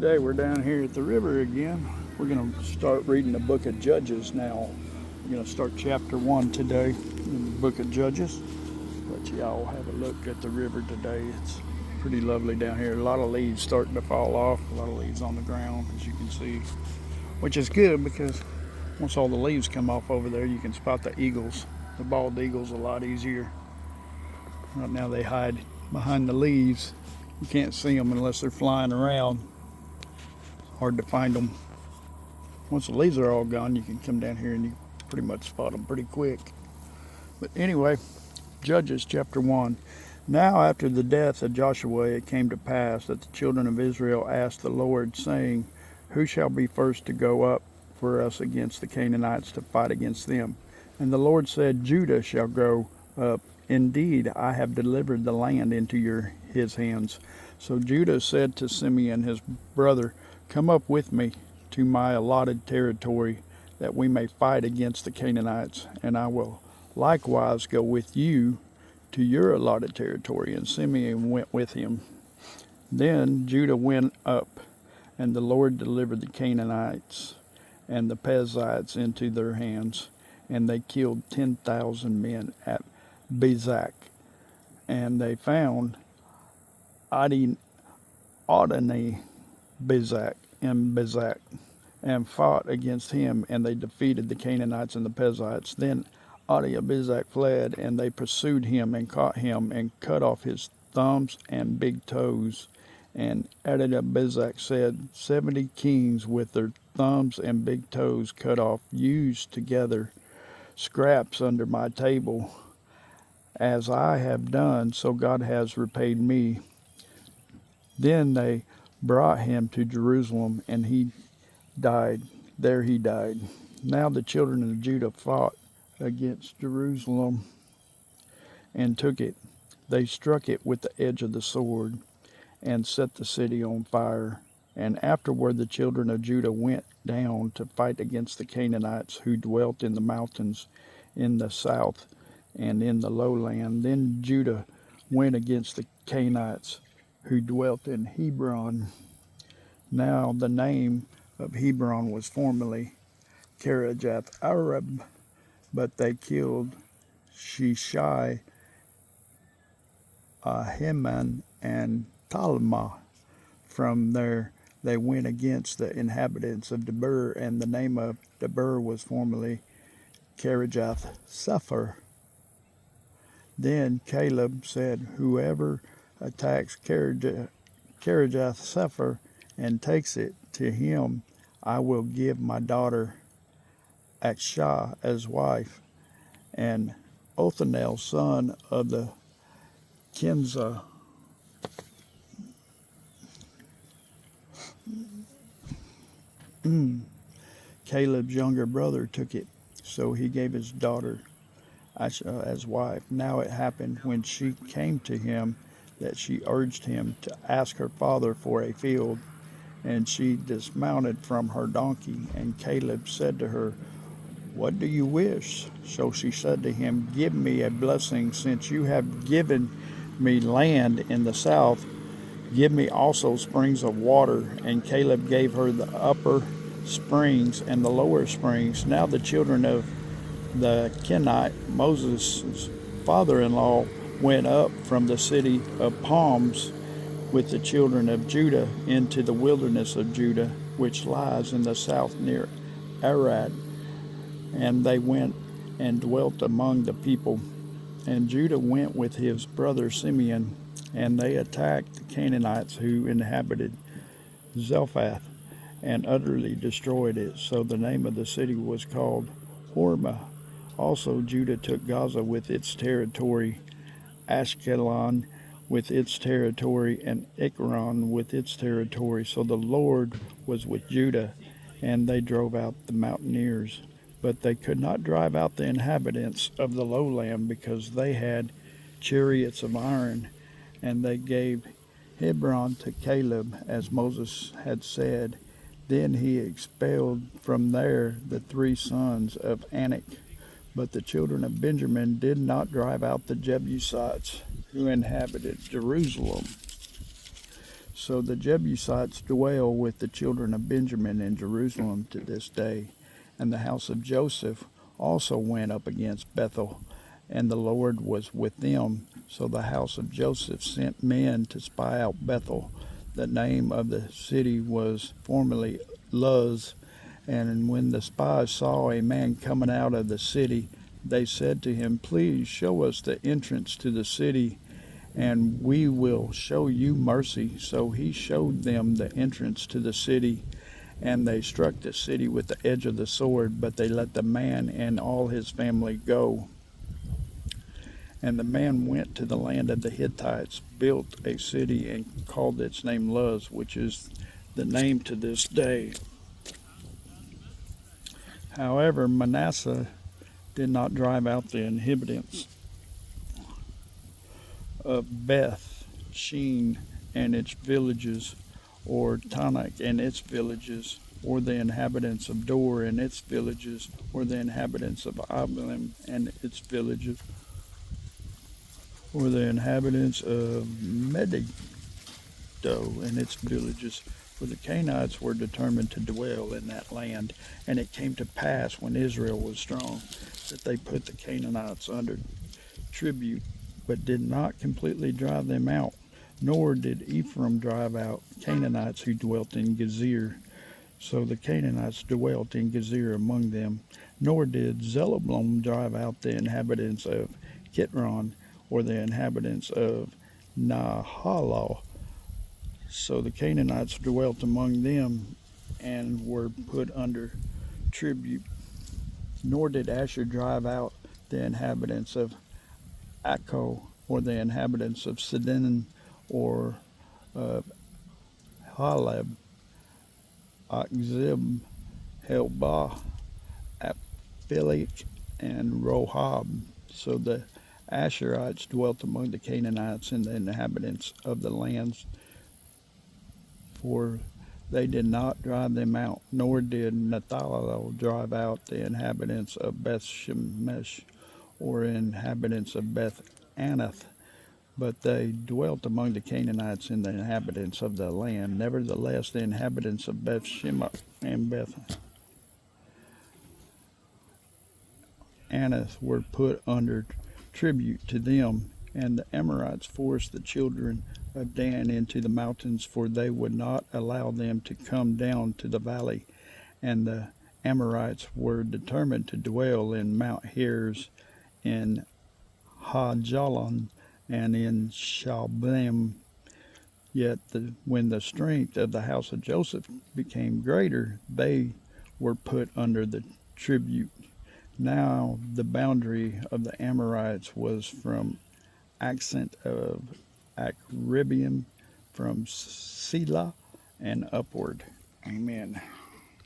Today we're down here at the river again. We're going to start reading the book of Judges now. We're going to start chapter 1 today in the book of Judges. Let y'all have a look at the river today. It's pretty lovely down here. A lot of leaves starting to fall off, a lot of leaves on the ground, as you can see, which is good because once all the leaves come off over there, you can spot the eagles, the bald eagles, a lot easier. Right now they hide behind the leaves. You can't see them unless they're flying around. Hard to find them. Once the leaves are all gone, you can come down here and you pretty much spot them pretty quick. But anyway, Judges chapter 1. Now after the death of Joshua, it came to pass that the children of Israel asked the Lord, saying, Who shall be first to go up for us against the Canaanites to fight against them? And the Lord said, Judah shall go up. Indeed, I have delivered the land into his hands. So Judah said to Simeon his brother, Come up with me to my allotted territory, that we may fight against the Canaanites, and I will likewise go with you to your allotted territory. And Simeon went with him. Then Judah went up, and the Lord delivered the Canaanites and the Perizzites into their hands, and they killed 10,000 men at Bezek. And they found Adoni Bezek and fought against him, and they defeated the Canaanites and the Perizzites. Then Adoni-Bezek fled, and they pursued him and caught him and cut off his thumbs and big toes. And Adoni-Bezek said, 70 kings with their thumbs and big toes cut off used together scraps under my table. As I have done, so God has repaid me. Then they brought him to Jerusalem, and he died. There he died. Now the children of Judah fought against Jerusalem and took it. They struck it with the edge of the sword and set the city on fire. And afterward the children of Judah went down to fight against the Canaanites who dwelt in the mountains in the south and in the lowland. Then Judah went against the Canaanites who dwelt in Hebron. Now the name of Hebron was formerly Kirjath Arab, but they killed Shishai, Ahiman, and Talmah. From there they went against the inhabitants of Debir, and the name of Debir was formerly Kirjath Sepher. Then Caleb said, Whoever attacks Kirjath Sepher and takes it, to him I will give my daughter Akshah as wife. And Othniel, son of the Kenza, Caleb's younger brother, took it. So he gave his daughter Akshah as wife. Now it happened when she came to him that she urged him to ask her father for a field. And she dismounted from her donkey, and Caleb said to her, What do you wish? So she said to him, Give me a blessing, since you have given me land in the south. Give me also springs of water. And Caleb gave her the upper springs and the lower springs. Now the children of the Kenite, Moses' father-in-law, went up from the city of palms with the children of Judah into the wilderness of Judah, which lies in the south near Arad. And they went and dwelt among the people. And Judah went with his brother Simeon, and they attacked the Canaanites who inhabited Zephath, and utterly destroyed it. So the name of the city was called Hormah. Also Judah took Gaza with its territory, Ashkelon with its territory, and Ekron with its territory. So the Lord was with Judah, and they drove out the mountaineers. But they could not drive out the inhabitants of the lowland, because they had chariots of iron. And they gave Hebron to Caleb, as Moses had said. Then he expelled from there the 3 sons of Anak. But the children of Benjamin did not drive out the Jebusites who inhabited Jerusalem. So the Jebusites dwell with the children of Benjamin in Jerusalem to this day. And the house of Joseph also went up against Bethel, and the Lord was with them. So the house of Joseph sent men to spy out Bethel. The name of the city was formerly Luz. And when the spies saw a man coming out of the city, they said to him, "Please show us the entrance to the city, and we will show you mercy." So he showed them the entrance to the city, and they struck the city with the edge of the sword, but they let the man and all his family go. And the man went to the land of the Hittites, built a city, and called its name Luz, which is the name to this day. However, Manasseh did not drive out the inhabitants of Beth Shean and its villages, or Tanakh and its villages, or the inhabitants of Dor and its villages, or the inhabitants of Abilam and its villages, or the inhabitants of Megiddo and its villages. For the Canaanites were determined to dwell in that land. And it came to pass, when Israel was strong, that they put the Canaanites under tribute, but did not completely drive them out. Nor did Ephraim drive out Canaanites who dwelt in Gezer. So the Canaanites dwelt in Gezer among them. Nor did Zebulun drive out the inhabitants of Kitron, or the inhabitants of Nahalal. So the Canaanites dwelt among them and were put under tribute. Nor did Asher drive out the inhabitants of Akko, or the inhabitants of Sidon, or of Halab, Akzib, Helbah, Aphilik, and Rohab. So the Asherites dwelt among the Canaanites and the inhabitants of the lands, for they did not drive them out. Nor did Nathanael drive out the inhabitants of Beth Shemesh, or inhabitants of Beth Anath, but they dwelt among the Canaanites and the inhabitants of the land. Nevertheless, the inhabitants of Beth Shemesh and Beth Anath were put under tribute to them. And the Amorites forced the children of Dan into the mountains, for they would not allow them to come down to the valley. And the Amorites were determined to dwell in Mount Heres, in Hajalon, and in Shalbim. Yet when the strength of the house of Joseph became greater, they were put under the tribute. Now the boundary of the Amorites was from Accent of Acribium, from Selah and upward. Amen.